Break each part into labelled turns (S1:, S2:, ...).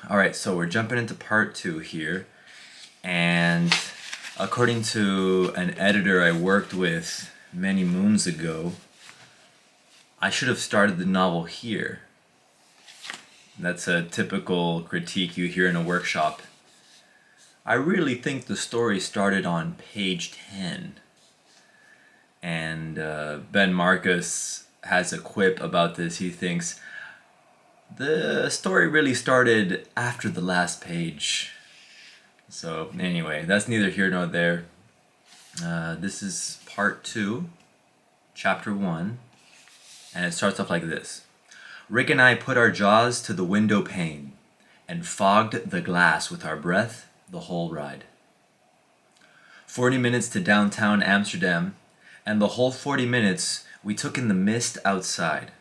S1: All right, so we're jumping into part two here. And according to an editor I worked with many moons ago, I should have started the novel here. That's a typical critique you hear in a workshop. I really think the story started on page 10. And Ben Marcus has a quip about this. He thinks the story really started after the last page. So anyway, that's neither here nor there. This is part 2, chapter 1, and it starts off like this. Rick and I put our jaws to the window pane and fogged the glass with our breath the whole ride. 40 minutes to downtown Amsterdam, and the whole 40 minutes we took in the mist outside.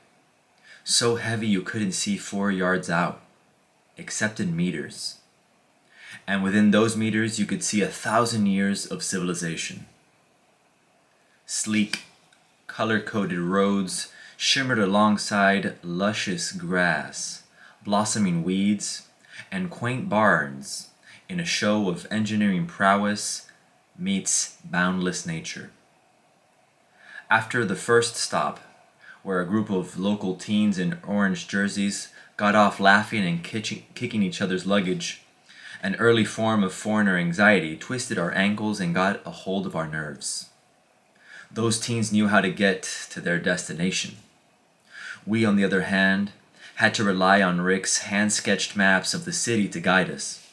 S1: So heavy you couldn't see 4 yards out, except in meters. And within those meters you could see 1,000 years of civilization. Sleek, color-coded roads shimmered alongside luscious grass, blossoming weeds, and quaint barns in a show of engineering prowess meets boundless nature. After the first stop, where a group of local teens in orange jerseys got off laughing and kicking each other's luggage, an early form of foreigner anxiety twisted our ankles and got a hold of our nerves. Those teens knew how to get to their destination. We, on the other hand, had to rely on Rick's hand-sketched maps of the city to guide us.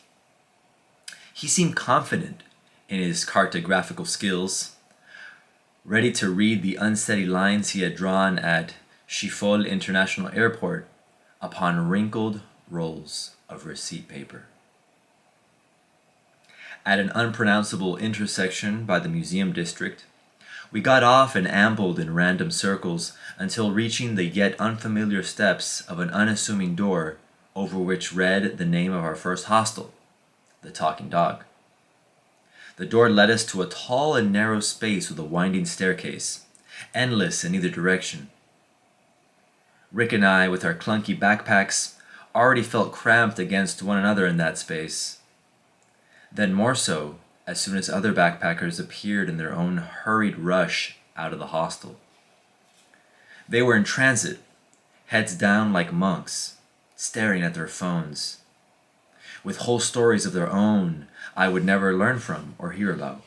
S1: He seemed confident in his cartographical skills, ready to read the unsteady lines he had drawn at Schiphol International Airport upon wrinkled rolls of receipt paper. At an unpronounceable intersection by the museum district, we got off and ambled in random circles until reaching the yet unfamiliar steps of an unassuming door over which read the name of our first hostel, the Talking Dog. The door led us to a tall and narrow space with a winding staircase, endless in either direction. Rick and I, with our clunky backpacks, already felt cramped against one another in that space. Then more so, as soon as other backpackers appeared in their own hurried rush out of the hostel. They were in transit, heads down like monks, staring at their phones, with whole stories of their own I would never learn from or hear about.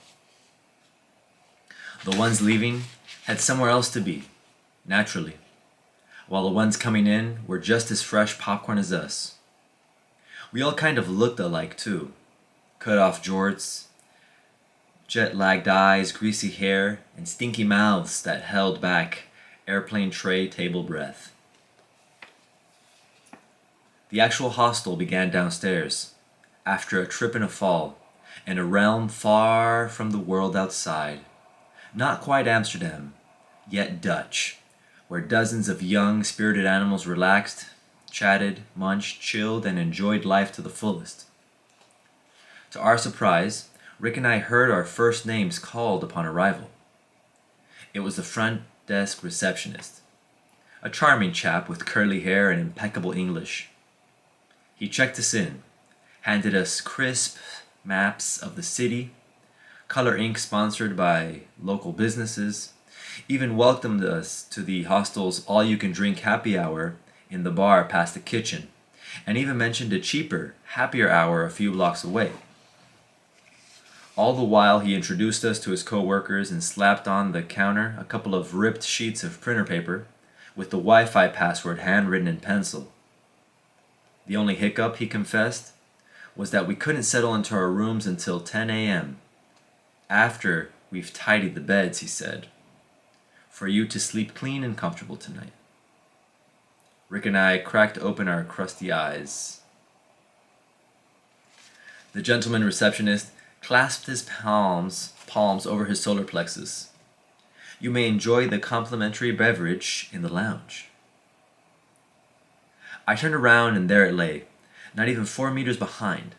S1: The ones leaving had somewhere else to be, naturally, while the ones coming in were just as fresh popcorn as us. We all kind of looked alike, too. Cut-off jorts, jet-lagged eyes, greasy hair, and stinky mouths that held back airplane tray table breath. The actual hostel began downstairs, after a trip and a fall, in a realm far from the world outside. Not quite Amsterdam, yet Dutch, where dozens of young, spirited animals relaxed, chatted, munched, chilled, and enjoyed life to the fullest. To our surprise, Rick and I heard our first names called upon arrival. It was the front desk receptionist, a charming chap with curly hair and impeccable English. He checked us in, handed us crisp maps of the city, color ink sponsored by local businesses, even welcomed us to the hostel's all-you-can-drink happy hour in the bar past the kitchen, and even mentioned a cheaper, happier hour a few blocks away. All the while he introduced us to his co-workers and slapped on the counter a couple of ripped sheets of printer paper with the Wi-Fi password handwritten in pencil. The only hiccup, he confessed, was that we couldn't settle into our rooms until 10 a.m. After we've tidied the beds, he said, for you to sleep clean and comfortable tonight. Rick and I cracked open our crusty eyes. The gentleman receptionist clasped his palms over his solar plexus. You may enjoy the complimentary beverage in the lounge. I turned around and there it lay, not even 4 meters behind,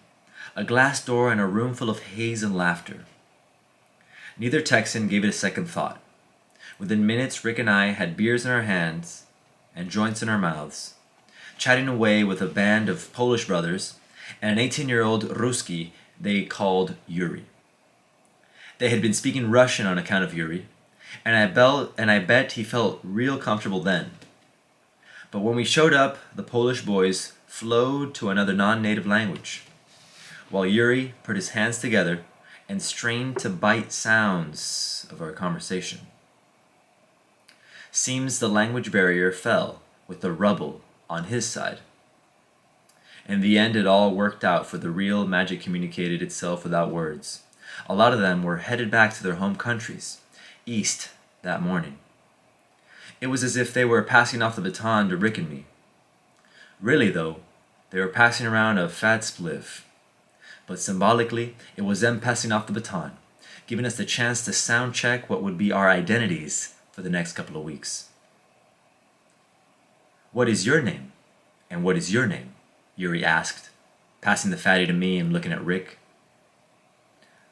S1: a glass door and a room full of haze and laughter. Neither Texan gave it a second thought. Within minutes, Rick and I had beers in our hands and joints in our mouths, chatting away with a band of Polish brothers and an 18-year-old Ruski they called Yuri. They had been speaking Russian on account of Yuri, and I bet he felt real comfortable then. But when we showed up, the Polish boys flowed to another non-native language, while Yuri put his hands together and strained to bite sounds of our conversation. Seems the language barrier fell with the rubble on his side. In the end, it all worked out, for the real magic communicated itself without words. A lot of them were headed back to their home countries, east, that morning. It was as if they were passing off the baton to Rick and me. Really, though, they were passing around a fat spliff. But symbolically, it was them passing off the baton, giving us the chance to sound check what would be our identities for the next couple of weeks. "What is your name? And what is your name?" Yuri asked, passing the fatty to me and looking at Rick.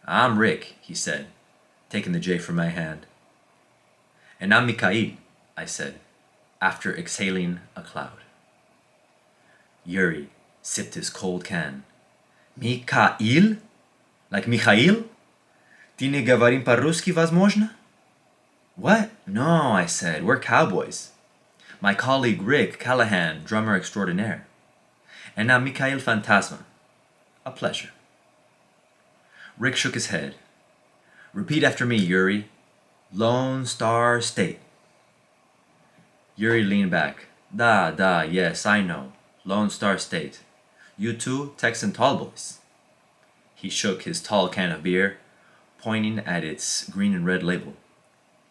S1: "I'm Rick," he said, taking the J from my hand. "And I'm Mikhail," I said, after exhaling a cloud. Yuri sipped his cold can. "Mikhail? Like Mikhail? Ты не говорим по-русски, возможно?" "What? No," I said, "we're cowboys. My colleague Rick Callahan, drummer extraordinaire. And now Mikhail Fantasma. A pleasure." Rick shook his head. "Repeat after me, Yuri. Lone Star State." Yuri leaned back. Da, yes, I know. Lone Star State. You too, Texan tall boys." He shook his tall can of beer, pointing at its green and red label.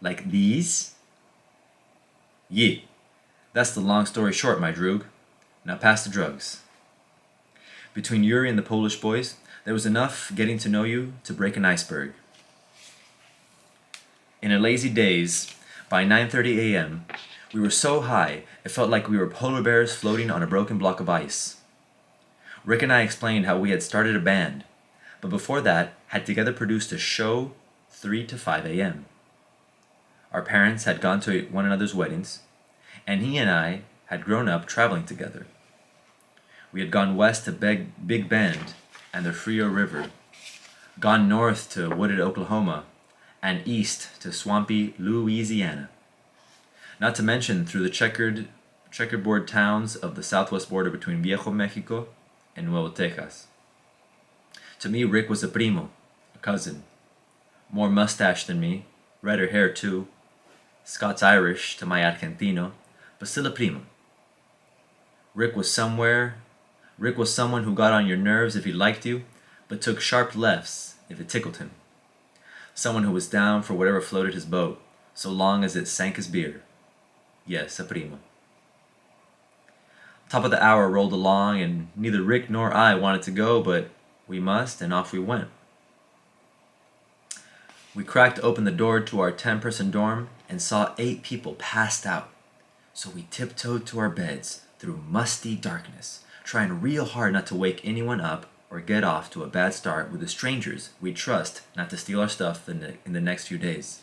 S1: "Like these?" "Yee. That's the long story short, my droog. Now pass the drugs." Between Yuri and the Polish boys, there was enough getting to know you to break an iceberg. In a lazy daze, by 9:30 a.m., we were so high it felt like we were polar bears floating on a broken block of ice. Rick and I explained how we had started a band, but before that had together produced a show 3 to 5 a.m. Our parents had gone to one another's weddings, and he and I had grown up traveling together. We had gone west to Big Bend and the Frio River, gone north to wooded Oklahoma, and east to swampy Louisiana. Not to mention through the checkerboard towns of the southwest border between Viejo Mexico and Nuevo Texas. To me, Rick was a primo, a cousin. More mustache than me, redder hair too, Scots-Irish to my Argentino, but still a primo. Rick was someone who got on your nerves if he liked you, but took sharp lefts if it tickled him. Someone who was down for whatever floated his boat, so long as it sank his beer. Yes, a primo. Top of the hour rolled along, and neither Rick nor I wanted to go, but we must, and off we went. We cracked open the door to our 10-person dorm and saw 8 people passed out. So we tiptoed to our beds through musty darkness, trying real hard not to wake anyone up or get off to a bad start with the strangers we trust not to steal our stuff in the next few days.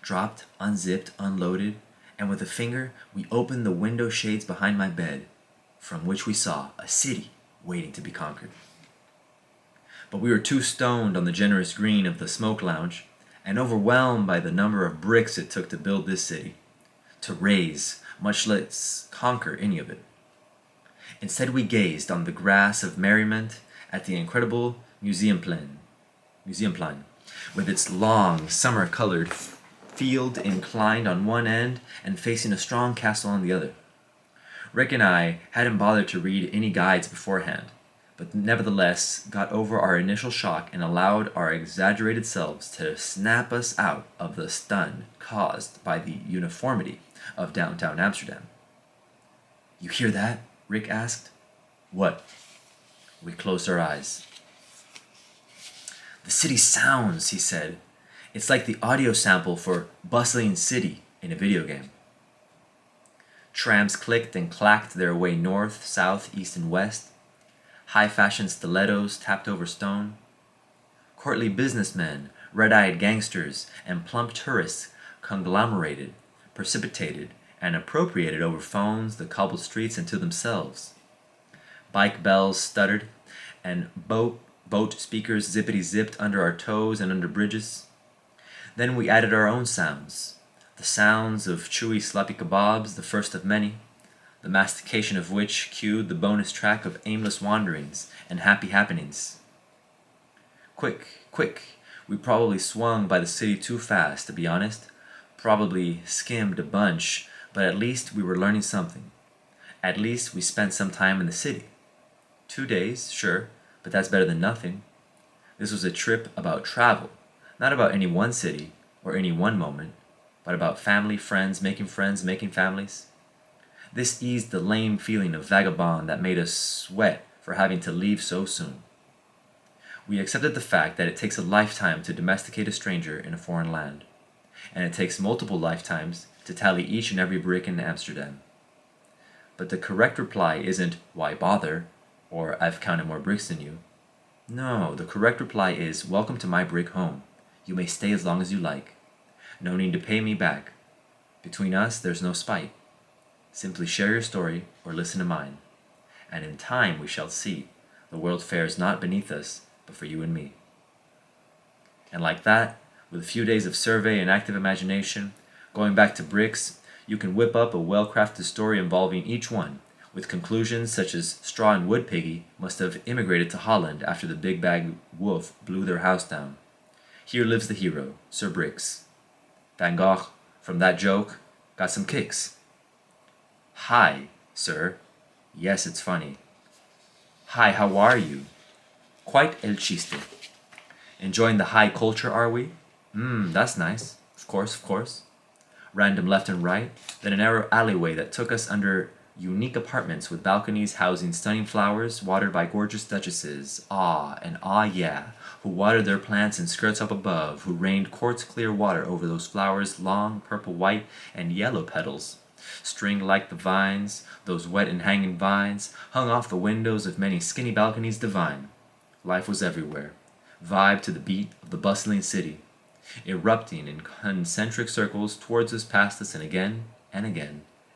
S1: Dropped, unzipped, unloaded, and with a finger we opened the window shades behind my bed, from which we saw a city waiting to be conquered. But we were too stoned on the generous green of the smoke lounge, and overwhelmed by the number of bricks it took to build this city, to raise, much less conquer any of it. Instead we gazed on the grass of merriment at the incredible Museumplein, with its long, summer-colored field inclined on one end and facing a strong castle on the other. Rick and I hadn't bothered to read any guides beforehand, but nevertheless got over our initial shock and allowed our exaggerated selves to snap us out of the stun caused by the uniformity of downtown Amsterdam. "You hear that?" Rick asked. "What?" We closed our eyes. "The city sounds," he said. "It's like the audio sample for Bustling City in a video game." Trams clicked and clacked their way north, south, east, and west. High-fashion stilettos tapped over stone. Courtly businessmen, red-eyed gangsters, and plump tourists conglomerated, precipitated, and appropriated over phones the cobbled streets and to themselves. Bike bells stuttered, and boat speakers zippity zipped under our toes and under bridges. Then we added our own sounds, the sounds of chewy sloppy kebabs, the first of many, the mastication of which cued the bonus track of aimless wanderings and happy happenings. Quick, quick, we probably swung by the city too fast, to be honest, probably skimmed a bunch, but at least we were learning something. At least we spent some time in the city. 2 days, sure, but that's better than nothing. This was a trip about travel, not about any one city or any one moment, but about family, friends, making families. This eased the lame feeling of vagabond that made us sweat for having to leave so soon. We accepted the fact that it takes a lifetime to domesticate a stranger in a foreign land, and it takes multiple lifetimes to tally each and every brick in Amsterdam. But the correct reply isn't, "Why bother?" or "I've counted more bricks than you." No, the correct reply is, "Welcome to my brick home. You may stay as long as you like. No need to pay me back. Between us, there's no spite. Simply share your story or listen to mine. And in time we shall see. The world fares not beneath us, but for you and me." And like that, with a few days of survey and active imagination, going back to bricks, you can whip up a well-crafted story involving each one, with conclusions such as Straw and Wood Piggy must have immigrated to Holland after the big bag wolf blew their house down. Here lives the hero, Sir Bricks. Van Gogh, from that joke, got some kicks. "Hi, sir." Yes, it's funny. "Hi, how are you?" Quite el chiste. Enjoying the high culture, are we? That's nice. Of course. Random left and right, then a narrow alleyway that took us under unique apartments with balconies housing stunning flowers watered by gorgeous duchesses, yeah, who watered their plants in skirts up above, who rained quartz-clear water over those flowers' long purple, white, and yellow petals. String like the vines, those wet and hanging vines, hung off the windows of many skinny balconies divine. Life was everywhere, vibe to the beat of the bustling city, erupting in concentric circles towards us, past us, and again,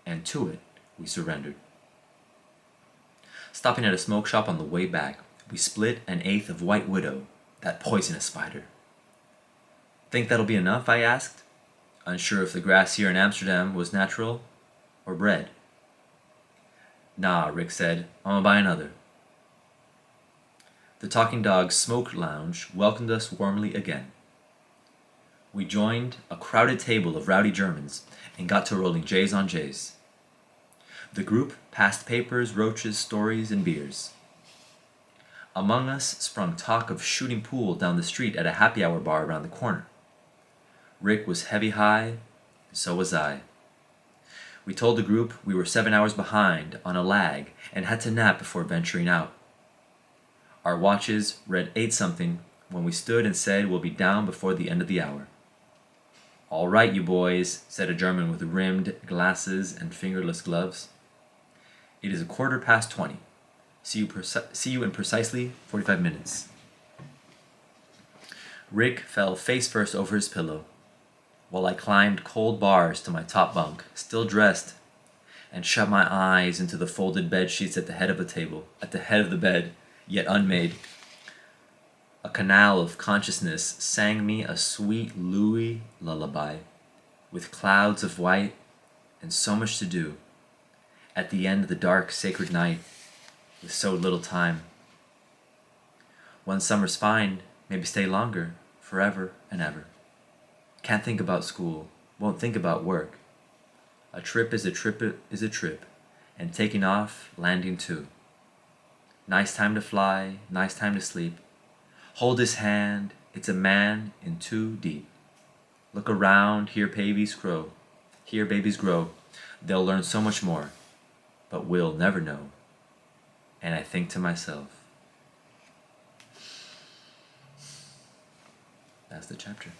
S1: and to it we surrendered. Stopping at a smoke shop on the way back, we split an eighth of White Widow, that poisonous spider. "Think that'll be enough?" I asked, unsure if the grass here in Amsterdam was natural or bred. "Nah," Rick said, "I'm gonna buy another." The Talking Dog Smoke Lounge welcomed us warmly again. We joined a crowded table of rowdy Germans and got to rolling J's on J's. The group passed papers, roaches, stories, and beers. Among us sprung talk of shooting pool down the street at a happy hour bar around the corner. Rick was heavy high, and so was I. We told the group we were 7 hours behind on a lag and had to nap before venturing out. Our watches read 8-something when we stood and said we'll be down before the end of the hour. "All right, you boys," said a German with rimmed glasses and fingerless gloves. "It is 20:15. See you in precisely 45 minutes. Rick fell face first over his pillow, while I climbed cold bars to my top bunk, still dressed, and shut my eyes into the folded bed sheets at the head of the bed, yet unmade. A canal of consciousness sang me a sweet Louis lullaby, with clouds of white and so much to do, at the end of the dark, sacred night, with so little time. One summer's fine, maybe stay longer, forever and ever. Can't think about school, won't think about work. A trip is a trip, and taking off, landing too. Nice time to fly, nice time to sleep. Hold his hand, it's a man in too deep. Look around, hear babies grow. They'll learn so much more, but we'll never know. And I think to myself, that's the chapter.